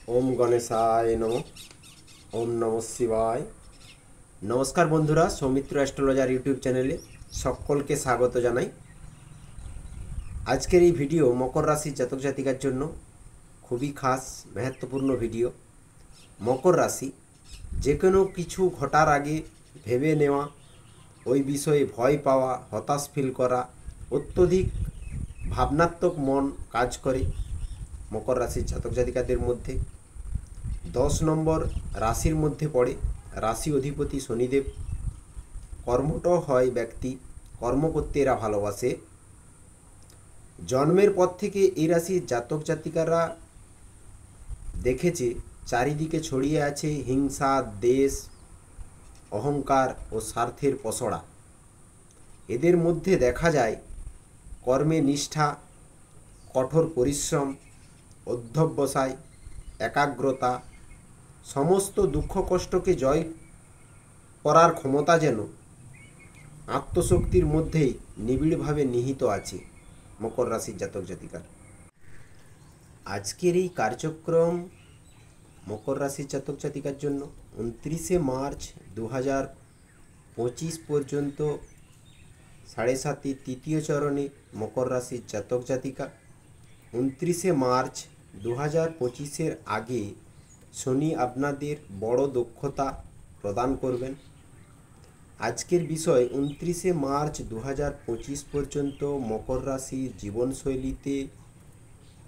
ওম গণেশায় নম। ওম নম শিবায়। নমস্কার বন্ধুরা, সৌমিত্র অ্যাস্ট্রোলজার ইউটিউব চ্যানেলে সকলকে স্বাগত জানাই। আজকের এই ভিডিও মকর রাশির জাতক জাতিকার জন্য খুবই খাস महत्वपूर्ण ভিডিও। মকর রাশি যে কোনো কিছু ঘটার আগে ভেবে নেওয়া, ওই বিষয়ে ভয় পাওয়া, হতাশ ফিল করা, অত্যধিক ভাবনাত্মক মন কাজ করে মকর রাশির জাতক জাতিকাদের মধ্যে। 10 নম্বর রাশির মধ্যে পড়ে। রাশি অধিপতি শনিদেব। কর্মঠ হয় ব্যক্তি, কর্ম করতে এরা ভালোবাসে। জন্মের পর থেকে এই রাশির জাতক জাতিকারা দেখেছে চারিদিকে ছড়িয়ে আছে হিংসা, দেশ, অহংকার ও স্বার্থের পসড়া। এদের মধ্যে দেখা যায় কর্মে নিষ্ঠা, কঠোর পরিশ্রম, অধ্যবসায়, একাগ্রতা, সমস্ত দুঃখ কষ্টকে জয় করার ক্ষমতা যেন আত্মশক্তির মধ্যেই নিবিড়ভাবে নিহিত আছে মকর রাশির জাতক জাতিকার। আজকের এই কার্যক্রম মকর রাশির জাতক জাতিকার জন্য 29 মার্চ 2025 পর্যন্ত 7.5 তৃতীয় চরণে মকর রাশির জাতক জাতিকা। 29 মার্চ 2025 আগে শনি আপনাদের বড় দক্ষতা প্রদান করবেন। আজকের বিষয় 29 মার্চ 2025 পর্যন্ত মকর রাশির জীবনশৈলীতে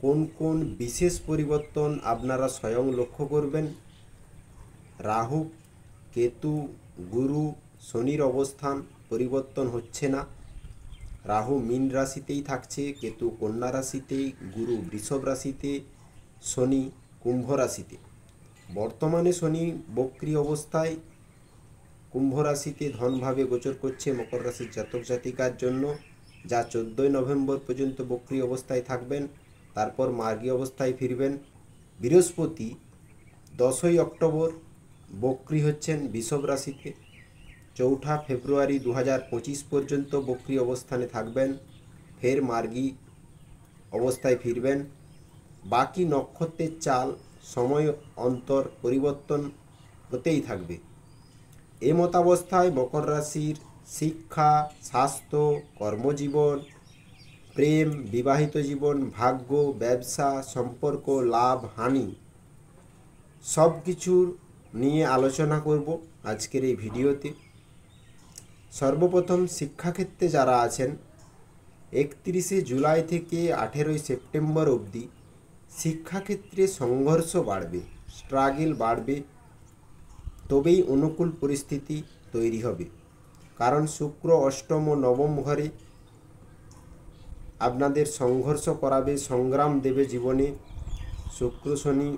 কোন কোন বিশেষ পরিবর্তন আপনারা স্বয়ং লক্ষ্য করবেন। রাহু, কেতু, গুরু, শনির অবস্থান পরিবর্তন হচ্ছে না। রাহু মীন রাশিতেই থাকছে, কেতু কন্যা রাশিতে, গুরু বৃষভ রাশিতে, শনি কুম্ভ রাশিতে। বর্তমানে শনি বক্রী অবস্থায় কুম্ভ রাশিতে ধনভাবে গোচর করছে মকর রাশির জাতক জাতিকার জন্য, যা 14 নভেম্বর পর্যন্ত বক্রী অবস্থায় থাকবেন, তারপর মার্গী অবস্থায় ফিরবেন। বৃহস্পতি 10 অক্টোবর বক্রী হচ্ছেন বৃষভ রাশিতে, 4 ফেব্রুয়ারি 2025 পর্যন্ত বক্রী অবস্থানে থাকবেন, ফের মার্গী অবস্থায় ফিরবেন। বাকি নক্ষত্রের চাল সময় অন্তর পরিবর্তন হতেই থাকবে। মতাবস্থায় মকর রাশির শিক্ষা, স্বাস্থ্য, কর্মজীবন, প্রেম, বিবাহিত জীবন, ভাগ্য, ব্যবসা, সম্পর্ক, লাভ, হানি সব কিছুর নিয়ে আলোচনা করব আজকের এই ভিডিওতে। সর্বপ্রথম শিক্ষাক্ষেত্রে যারা আছেন 31 জুলাই থেকে 18 সেপ্টেম্বর অবধি শিক্ষাক্ষেত্রে সংঘর্ষ বাড়বে, স্ট্রাগল বাড়বে, তবেই অনুকূল পরিস্থিতি তৈরি হবে। কারণ শুক্র অষ্টম ও নবম ঘরে আপনাদের সংঘর্ষ করাবে, সংগ্রাম দেবে জীবনে। শুক্র শনি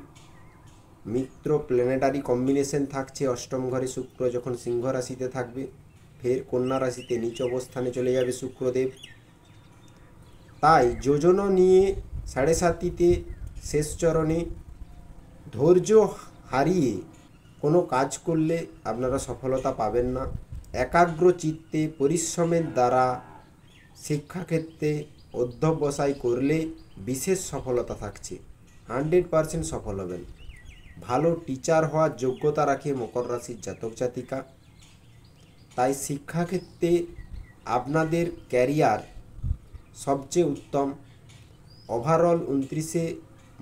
মিত্র প্ল্যানেটারি কম্বিনেশন থাকছে। অষ্টম ঘরে শুক্র যখন সিংহ রাশিতে থাকবে, ফের কন্যা রাশিতে নিচ অবস্থানে চলে যাবে শুক্রদেব। তাই যোজন নিয়ে 7.5তে শেষ চরণে ধৈর্য হারিয়ে কোনো কাজ করলে আপনারা সফলতা পাবেন না। একাগ্র চিত্তে পরিশ্রমের দ্বারা শিক্ষাক্ষেত্রে অধ্যবসায় করলে বিশেষ সফলতা থাকছে, 100% সফল হবেন। ভালো টিচার হওয়ার যোগ্যতা রাখে মকর রাশির জাতক জাতিকা। তাই শিক্ষাক্ষেত্রে আপনাদের ক্যারিয়ার সবচেয়ে উত্তম। ওভারঅল 29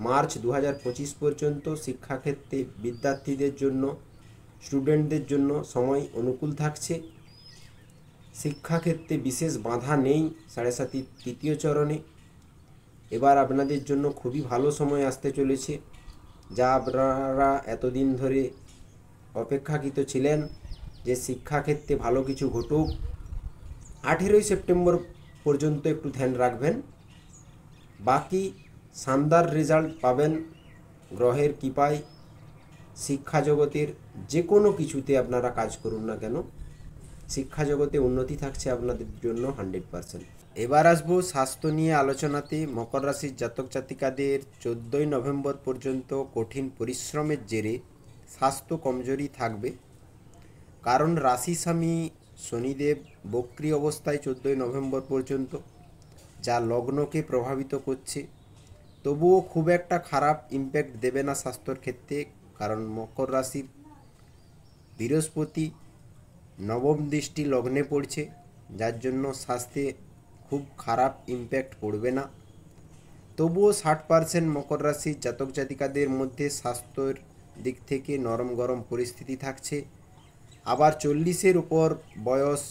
মার্চ 2025 পর্যন্ত শিক্ষাক্ষেত্রে বিদ্যার্থীদের জন্য, স্টুডেন্টদের জন্য সময় অনুকূল থাকছে। শিক্ষাক্ষেত্রে বিশেষ বাধা নেই 7.5 তৃতীয় চরণে। এবার আপনাদের জন্য খুবই ভালো সময় আসতে চলেছে, যা আপনারা এতদিন ধরে অপেক্ষাকৃত ছিলেন যে শিক্ষাক্ষেত্রে ভালো কিছু ঘটুক। 18 সেপ্টেম্বর পর্যন্ত একটু ধ্যান রাখবেন, বাকি শানদার রেজাল্ট পাবেন গ্রহের কৃপায়। শিক্ষা জগতের যে কোনো কিছুতে আপনারা কাজ করুন না কেন, শিক্ষা জগতে উন্নতি থাকছে আপনাদের জন্য 100%। এবার আসবো স্বাস্থ্য নিয়ে আলোচনাতে। মকর রাশির জাতক জাতিকাদের 14 নভেম্বর পর্যন্ত কঠিন পরিশ্রমের জেরে স্বাস্থ্য কমজোরি থাকবে। কারণ রাশি স্বামী শনিদেব বক্রী অবস্থায় 14 নভেম্বর পর্যন্ত, যা লগ্নকে প্রভাবিত করছে। তবুও খুব একটা খারাপ ইম্প্যাক্ট দেবে না স্বাস্থ্যর ক্ষেত্রে, কারণ মকর রাশির বৃহস্পতি নবম দৃষ্টি লগ্নে পড়ছে, যার জন্য স্বাস্থ্যে খুব খারাপ ইম্প্যাক্ট পড়বে না। তবুও 60% মকর রাশির জাতক জাতিকাদের মধ্যে স্বাস্থ্যের দিক থেকে নরম গরম পরিস্থিতি থাকছে। আবার 40-এর উপর বয়স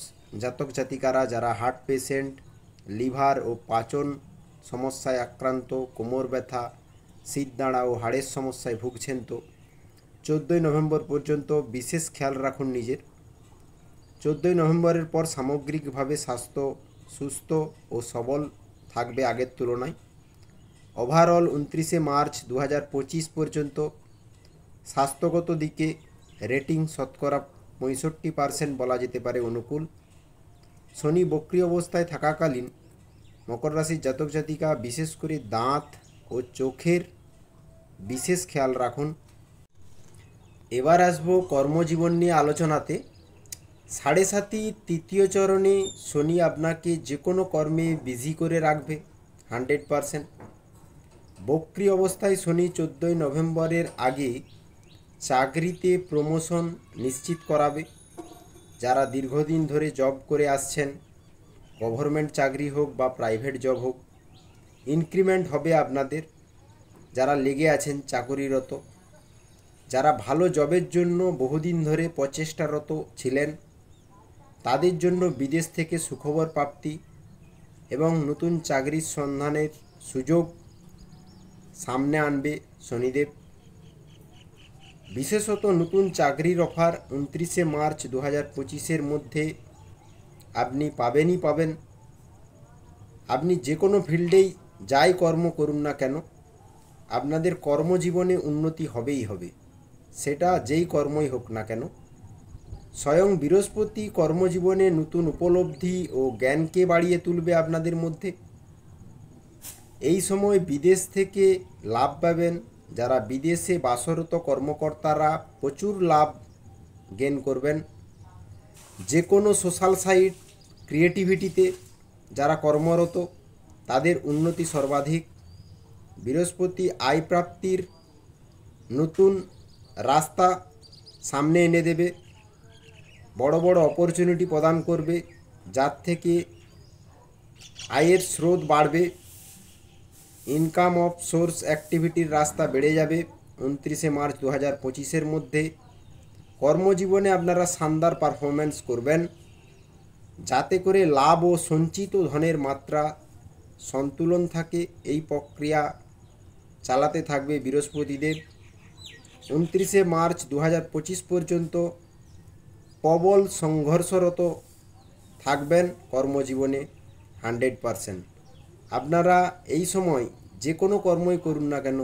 জাতক জাতিকারা যারা হার্ট পেশেন্ট, লিভার ও পাচন সমস্যায় আক্রান্ত, কোমর ব্যথা, শীতদাঁড়া ও হাড়ের সমস্যায় ভুগছেন, তো 14ই নভেম্বর পর্যন্ত বিশেষ খেয়াল রাখুন নিজের। 14ই নভেম্বরের পর সামগ্রিকভাবে স্বাস্থ্য সুস্থ ও সবল থাকবে আগের তুলনায়। ওভারঅল 29শে মার্চ 2025 পর্যন্ত স্বাস্থ্যগত দিকে রেটিং শতকরা 65% বলা যেতে পারে অনুকূল। শনি বক্রী অবস্থায় থাকাকালীন মকর রাশির জাতক জাতিকা বিশেষ করে দাঁত ও চোখের বিশেষ খেয়াল রাখুন। এবার আসবো কর্মজীবন নিয়ে আলোচনাতে। 7.5 তৃতীয় চরণে শনি আপনাকে যে কোনো কর্মে বিজি করে রাখবে 100%। বক্রী অবস্থায় শনি 14ই নভেম্বরের আগে চাকরিতে প্রমোশন নিশ্চিত করাবে। যারা দীর্ঘদিন ধরে জব করে আসছেন, গভর্নমেন্ট চাকরি হোক বা প্রাইভেট জব হোক, ইনক্রিমেন্ট হবে আপনাদের। যারা লেগে আছেন চাকরিরত, যারা ভালো জবের জন্য বহুদিন ধরে প্রচেষ্টারত ছিলেন, তাদের জন্য বিদেশ থেকে সুখবর প্রাপ্তি এবং নতুন চাকরির সন্ধানের সুযোগ সামনে আনবে শনিদেব। বিশেষত নতুন চাকরির অফার 29শে মার্চ 2025-এর মধ্যে আপনি পাবেন। আপনি যে কোনো ফিল্ডেই যাই কর্ম করুন না কেন, আপনাদের কর্মজীবনে উন্নতি হবেই হবে, সেটা যেই কর্মই হোক না কেন। স্বয়ং বৃহস্পতি কর্মজীবনে নতুন উপলব্ধি ও জ্ঞানকে বাড়িয়ে তুলবে আপনাদের মধ্যে। এই সময় বিদেশ থেকে লাভ পাবেন। যারা বিদেশে বাসরত কর্মকর্তারা প্রচুর লাভ গেইন করবেন। যে কোনো সোশ্যাল সাইট, ক্রিয়েটিভিটিতে যারা কর্মরত, তাদের উন্নতি সর্বাধিক। বৃহস্পতি আয় প্রাপ্তির নতুন রাস্তা সামনে এনে দেবে, বড় বড় অপরচুনিটি প্রদান করবে, যার থেকে আয়ের স্রোত বাড়বে। ইনকাম অফ সোর্স অ্যাক্টিভিটির রাস্তা বেড়ে যাবে 29শে মার্চ 2025-এর মধ্যে। কর্মজীবনে আপনারা শানদার পারফরমেন্স করবেন, যাতে করে লাভ ও সঞ্চিত ধনের মাত্রা সন্তুলন থাকে। এই প্রক্রিয়া চালাতে থাকবে বৃহস্পতিদেব। 29শে মার্চ 2025 পর্যন্ত প্রবল সংঘর্ষরত থাকবেন কর্মজীবনে 100%। আপনারা এই সময় যে কোনো কর্মই করুন না কেন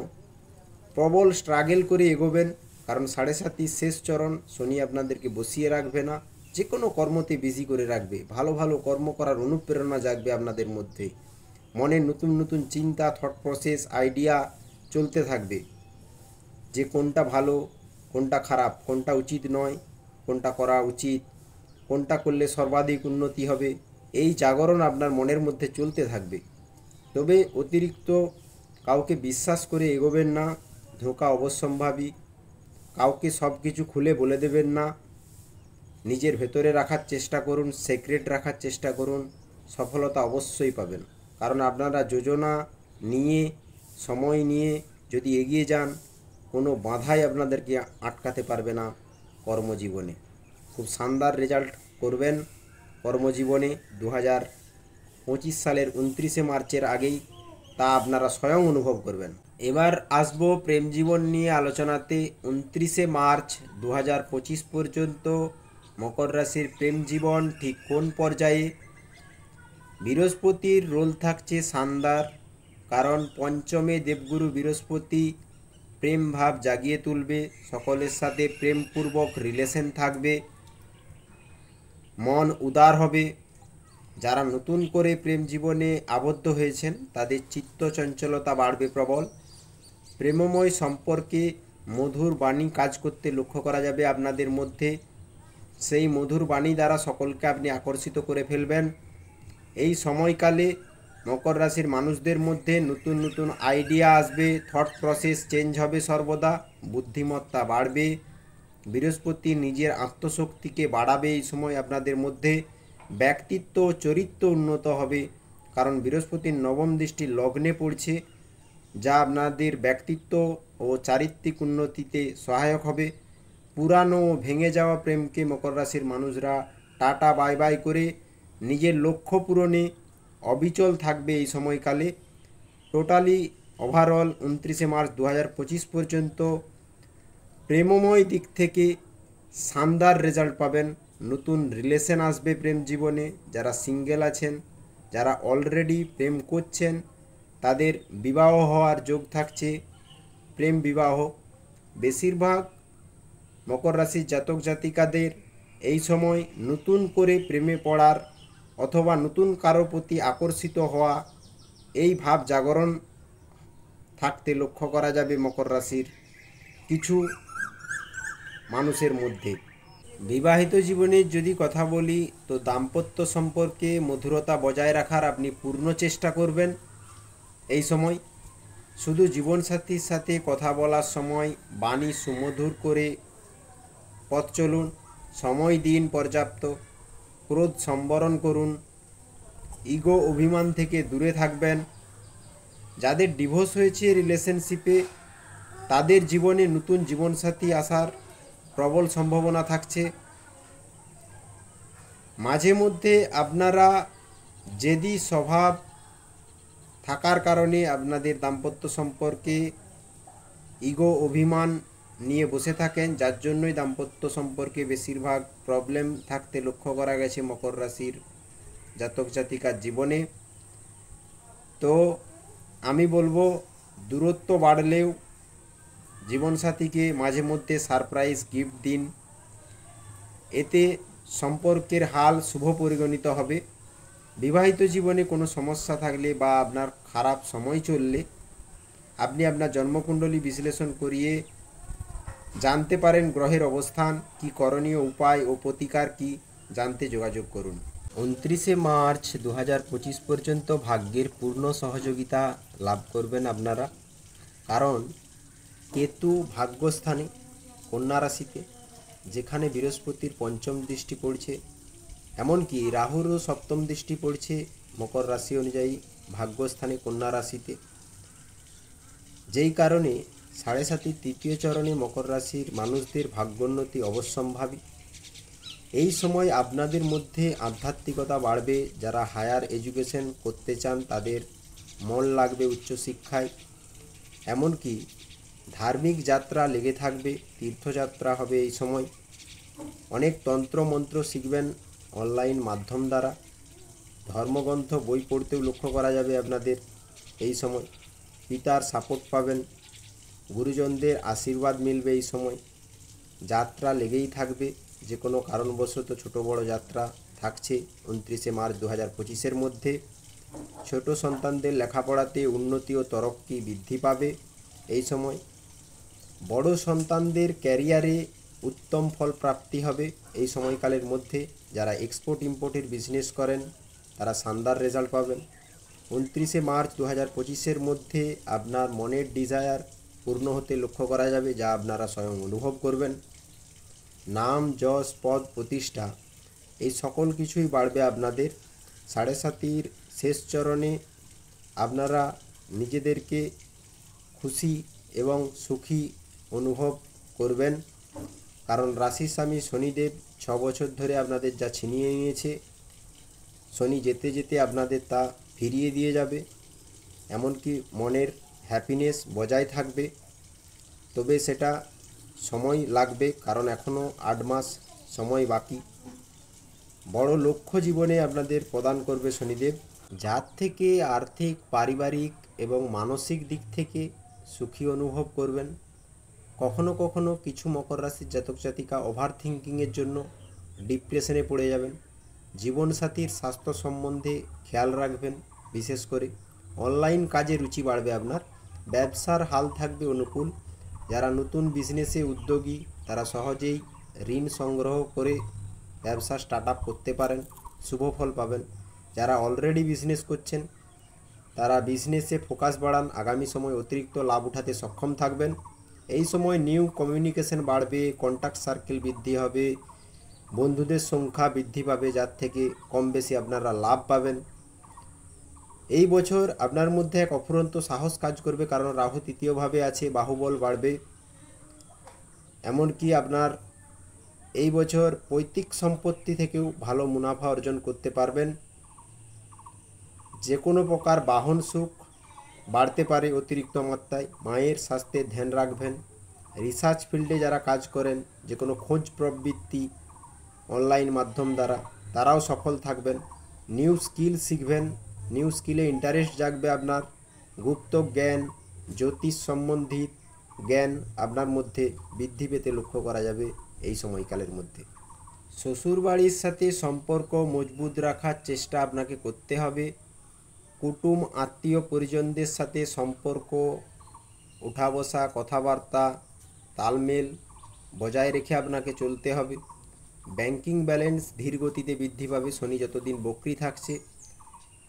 প্রবল স্ট্রাগল করে এগোবেন, কারণ 7.5 শেষ চরণ শনি আপনাদেরকে বসিয়ে রাখবে না, যে কোনো কর্মতে বিজি করে রাখবে। ভালো ভালো কর্ম করার অনুপ্রেরণা জাগবে আপনাদের মধ্যে, মনে নতুন নতুন চিন্তা, থট প্রসেস, আইডিয়া চলতে থাকবে যে কোনটা ভালো, কোনটা খারাপ, কোনটা উচিত নয়, কোনটা করা উচিত, কোনটা করলে সর্বাধিক উন্নতি হবে। এই জাগরণ আপনার মনের মধ্যে চলতে থাকবে। তবে অতিরিক্ত কাউকে বিশ্বাস করে এগোবেন না, ধোঁকা অবশ্যম্ভাবী। কাউকে সব কিছু খুলে বলে দেবেন না, নিজের ভেতরে রাখার চেষ্টা করুন, সিক্রেট রাখার চেষ্টা করুন, সফলতা অবশ্যই পাবেন। কারণ আপনারা যোজনা নিয়ে, সময় নিয়ে যদি এগিয়ে যান, কোনো বাধাই আপনাদেরকে আটকাতে পারবে না কর্মজীবনে। খুব শানদার রেজাল্ট করবেন কর্মজীবনে 2025 সালের 29শে মার্চের আগেই, তা আপনারা স্বয়ং অনুভব করবেন। এবার আসবো প্রেম জীবন নিয়ে আলোচনাতে। 29শে মার্চ 2025 পর্যন্ত মকর রাশির প্রেম জীবন ঠিক কোন পর্যায়ে। বৃহস্পতির রোল থাকছে শানদার, কারণ পঞ্চমে দেবগুরু বৃহস্পতি প্রেম ভাব জাগিয়ে তুলবে, সকলের সাথে প্রেমপূর্বক রিলেশন থাকবে, মন উদার হবে। যারা নতুন করে প্রেম জীবনে আবদ্ধ হয়েছেন, তাদের চিত্ত চঞ্চলতা বাড়বে প্রবল। প্রেমময় সম্পর্কে মধুর বাণী কাজ করতে লক্ষ্য করা যাবে আপনাদের মধ্যে। সেই মধুর বাণী দ্বারা সকলকে আপনি আকর্ষিত করে ফেলবেন। এই সময়কালে মকর রাশির মানুষদের মধ্যে নতুন নতুন আইডিয়া আসবে, থট প্রসেস চেঞ্জ হবে, সর্বদা বুদ্ধিমত্তা বাড়বে। বৃহস্পতি নিজের আত্মশক্তিকে বাড়াবে। এই সময় আপনাদের মধ্যে ব্যক্তিত্ব ও চরিত্র উন্নত হবে, কারণ বৃহস্পতির নবম দৃষ্টি লগ্নে পড়ছে, যা আপনাদের ব্যক্তিত্ব ও চারিত্রিক উন্নতিতে সহায়ক হবে। পুরানো ও ভেঙে যাওয়া প্রেমকে মকর রাশির মানুষরা টাটা বাই বাই করে নিজের লক্ষ্য পূরণে অবিচল থাকবে এই সময়কালে। টোটালি ওভারঅল 29 মার্চ 2025 পর্যন্ত প্রেমময় দিক থেকে শানদার রেজাল্ট পাবেন। নতুন রিলেশন আসবে প্রেম জীবনে। যারা সিঙ্গেল আছেন, যারা অলরেডি প্রেম করছেন, তাদের বিবাহ হওয়ার যোগ থাকছে, প্রেম বিবাহ। বেশিরভাগ মকর রাশির জাতক জাতিকাদের এই সময় নতুন করে প্রেমে পড়ার অথবা নতুন কারো প্রতি আকর্ষিত হওয়া, এই ভাব জাগরণ থাকতে লক্ষ্য করা যাবে মকর রাশির কিছু মানুষের মধ্যে। বিবাহিত জীবনের যদি কথা বলি, তো দাম্পত্য সম্পর্কে মধুরতা বজায় রাখার আপনি পূর্ণ চেষ্টা করবেন এই সময়। শুধু জীবনসাথীর সাথে কথা বলার সময় বাণী সুমধুর করে পথ চলুন, সময় দিন পর্যাপ্ত, ক্রোধ সম্বরণ করুন, ইগো অভিমান থেকে দূরে থাকবেন। যাদের ডিভোর্স হয়েছে রিলেশনশিপে, তাদের জীবনে নতুন জীবনসাথী আসার প্রবল সম্ভাবনা থাকছে। মাঝে মধ্যে আপনারা জেদি স্বভাব থাকার কারণে আপনাদের দাম্পত্য সম্পর্কে ইগো অভিমান নিয়ে বসে থাকেন, যার জন্যই দাম্পত্য সম্পর্কে বেশিরভাগ প্রবলেম থাকতে লক্ষ্য করা গেছে মকর রাশির জাতক জাতিকার জীবনে। তো আমি বলবো, দূরত্ব বাড়লেও জীবনসাথীকে মাঝে মধ্যে সারপ্রাইজ গিফট দিন, এতে সম্পর্কের হাল শুভ পরিগণিত হবে। বিবাহিত জীবনে কোনো সমস্যা থাকলে বা আপনার খারাপ সময় চললে আপনি আপনার জন্মকুণ্ডলী বিশ্লেষণ করিয়ে জানতে পারেন গ্রহের অবস্থান, কি করণীয় উপায় ও প্রতিকার কি, জানতে যোগাযোগ করুন। 29 মার্চ 2025 পর্যন্ত ভাগ্যের পূর্ণ সহযোগিতা লাভ করবেন আপনারা, কারণ কেতু ভাগ্যস্থানে কন্যা রাশিতে, যেখানে বৃহস্পতির পঞ্চম দৃষ্টি পড়ছে, এমনকি রাহুরও সপ্তম দৃষ্টি পড়ছে মকর রাশি অনুযায়ী ভাগ্যস্থানে কন্যা রাশিতে। যেই কারণে 7.5 তৃতীয় চরণে মকর রাশির মানুষদের ভাগ্যোন্নতি অবশ্যম্ভাবী। এই সময় আপনাদের মধ্যে আধ্যাত্মিকতা বাড়বে। যারা হায়ার এডুকেশন করতে চান তাদের মন লাগবে উচ্চশিক্ষায়, এমনকি ধার্মিক যাত্রা লেগে থাকবে, তীর্থযাত্রা হবে এই সময়। অনেক তন্ত্র মন্ত্র শিখবেন অনলাইন মাধ্যম দ্বারা, ধর্মগ্রন্থ বই পড়তেও লক্ষ্য করা যাবে আপনাদের এই সময়। পিতার সাপোর্ট পাবেন, গুরুজনদের আশীর্বাদ মিলবে এই সময়। যাত্রা লেগেই থাকবে, যে কোনো কারণবশত ছোট বড় যাত্রা থাকছে 29 মার্চ 2025 মধ্যে। ছোট সন্তানদের লেখাপড়াতে উন্নতি ও তরক্কি বৃদ্ধি পাবে এই সময়। বড় সন্তানদের ক্যারিয়ারে উত্তম ফল প্রাপ্তি হবে এই সময়কালের মধ্যে। যারা এক্সপোর্ট ইম্পোর্টের বিজনেস করেন তারা শানদার রেজাল্ট পাবেন। 29 মার্চ 2025 মধ্যে আপনার মনের ডিজায়ার পূর্ণ হতে লক্ষ্য করা যাবে, যা আপনারা স্বয়ং অনুভব করবেন। নাম যশ পদ প্রতিষ্ঠা এই সকল কিছুই বাড়বে আপনাদের। 7.5 শেষ চরণে আপনারা নিজেদেরকে খুশি এবং সুখী অনুভব করবেন, কারণ রাশির স্বামী শনিদেব 6 বছর ধরে আপনাদের যা ছিনিয়ে নিয়েছে, শনি যেতে যেতে আপনাদের তা ফিরিয়ে দিয়ে যাবে। এমনকি মনের হ্যাপিনেস বজায় থাকবে, তবে সেটা সময় লাগবে, কারণ এখনও 8 মাস সময় বাকি। বড় লক্ষ্য জীবনে আপনাদের প্রদান করবে শনিদেব, যার থেকে আর্থিক, পারিবারিক এবং মানসিক দিক থেকে সুখী অনুভব করবেন। কখনো কখনো কিছু মকর রাশির জাতক জাতিকা ওভার থিঙ্কিংয়ের জন্য ডিপ্রেশনে পড়ে যাবেন। জীবনসাথীর স্বাস্থ্য সম্বন্ধে খেয়াল রাখবেন। বিশেষ করে অনলাইন কাজে রুচি বাড়বে আপনার। ব্যবসার হাল থাকবে অনুকূল। যারা নতুন বিজনেসে উদ্যোগী তারা সহজেই ঋণ সংগ্রহ করে ব্যবসা স্টার্ট আপ করতে পারেন, শুভ ফল পাবেন। যারা অলরেডি বিজনেস করছেন তারা বিজনেসে ফোকাস বাড়ান, আগামী সময় অতিরিক্ত লাভ উঠাতে সক্ষম থাকবেন। এই সময় নিউ কমিউনিকেশন বাড়বে, কন্ট্যাক্ট সার্কেল বৃদ্ধি হবে, বন্ধুদের সংখ্যা বৃদ্ধি পাবে, যার থেকে কম বেশি আপনারা লাভ পাবেন। এই বছর আপনার মধ্যে এক অফুরন্ত সাহস কাজ করবে, কারণ রাহু তৃতীয়ভাবে আছে, বাহুবল বাড়বে। এমনকি আপনার এই বছর পৈতৃক সম্পত্তি থেকেও ভালো মুনাফা অর্জন করতে পারবেন। যে কোনো প্রকার বাহন সুখ বাড়তে পারে অতিরিক্ত মাত্রায়। মায়ের স্বাস্থ্যের ধ্যান রাখবেন। রিসার্চ ফিল্ডে যারা কাজ করেন, যে কোনো খোঁজ প্রবৃত্তি অনলাইন মাধ্যম দ্বারা, তারাও সফল থাকবেন। নিউ স্কিল শিখবেন, নিউ স্কিলে ইন্টারেস্ট জাগবে আপনার। গুপ্ত জ্ঞান, জ্যোতিষ সম্বন্ধিত জ্ঞান আপনার মধ্যে বৃদ্ধি পেতে লক্ষ্য করা যাবে এই সময়কালের মধ্যে। শ্বশুরবাড়ির সাথে সম্পর্ক মজবুত রাখার চেষ্টা আপনাকে করতে হবে। কুটুম আত্মীয় পরিজনদের সাথে সম্পর্ক উঠা বসা, কথাবার্তা, তালমেল বজায় রেখে আপনাকে চলতে হবে। ব্যাংকিং ব্যালেন্স ধীর গতিতে বৃদ্ধি পাবে। শনি যতদিন বক্রি থাকছে,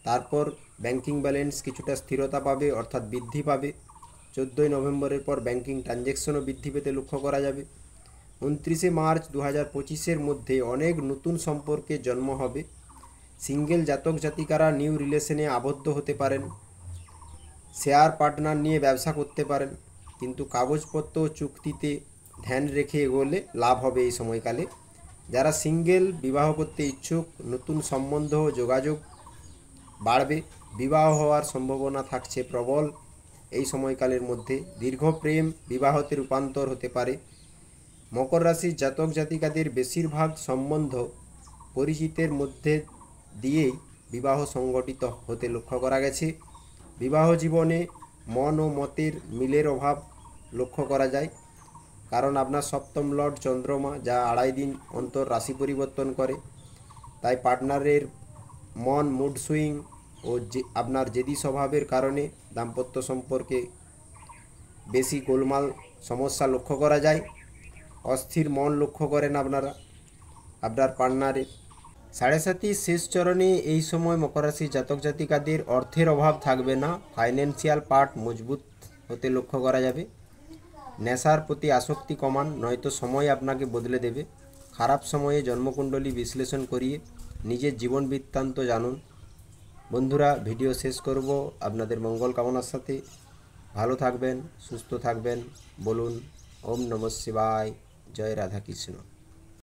তারপর ব্যাংকিং ব্যালেন্স কিছুটা স্থিরতা পাবে, অর্থাৎ বৃদ্ধি পাবে। 14ই নভেম্বরের পর ব্যাংকিং ট্রানজ্যাকশনও বৃদ্ধি পেতে লক্ষ্য করা যাবে। 29শে মার্চ 2025-এর মধ্যে অনেক নতুন সম্পর্কের জন্ম হবে। সিঙ্গেল জাতক জাতিকারা নিউ রিলেশনে আবদ্ধ হতে পারেন। শেয়ার পার্টনার নিয়ে ব্যবসা করতে পারেন, কিন্তু কাগজপত্র চুক্তিতে ধ্যান রেখে এগোলে লাভ হবে এই সময়কালে। যারা সিঙ্গেল, বিবাহ করতে ইচ্ছুক, নতুন সম্বন্ধ যোগাযোগ বাড়বে। বিবাহ হওয়ার সম্ভাবনা থাকছে প্রবল এই সময়কালের মধ্যে। দীর্ঘ প্রেম বিবাহতে রূপান্তর হতে পারে। মকর রাশির জাতক জাতিকাদের বেশিরভাগ সম্বন্ধ পরিচিতের মধ্যে দিয়েই বিবাহ সংগঠিত হতে লক্ষ্য করা গেছে। বিবাহ জীবনে মন ও মতের মিলের অভাব লক্ষ্য করা যায়, কারণ আপনার সপ্তম লর্ড চন্দ্রমা, যা 2.5 দিন অন্তর রাশি পরিবর্তন করে, তাই পার্টনারের মন মুড সুইং ও আপনার জেদি স্বভাবের কারণে দাম্পত্য সম্পর্কে বেশি গোলমাল সমস্যা লক্ষ্য করা যায়। অস্থির মন লক্ষ্য করেন আপনার পার্টনারের। 7.5 শেষ চরণে এই সময় মকর রাশির জাতক জাতিকাদের অর্থের অভাব থাকবে না। ফাইন্যান্সিয়াল পার্ট মজবুত হতে লক্ষ্য করা যাবে। নেশার প্রতি আসক্তি কমান, নয়তো সময় আপনাকে বদলে দেবে। খারাপ সময়ে জন্মকুণ্ডলী বিশ্লেষণ করিয়ে নিজের জীবন বৃত্তান্ত জানুন। বন্ধুরা, ভিডিও শেষ করব আপনাদের মঙ্গল কামনার সাথে। ভালো থাকবেন, সুস্থ থাকবেন। বলুন ওম নমঃ শিবায়। জয় রাধাকৃষ্ণ।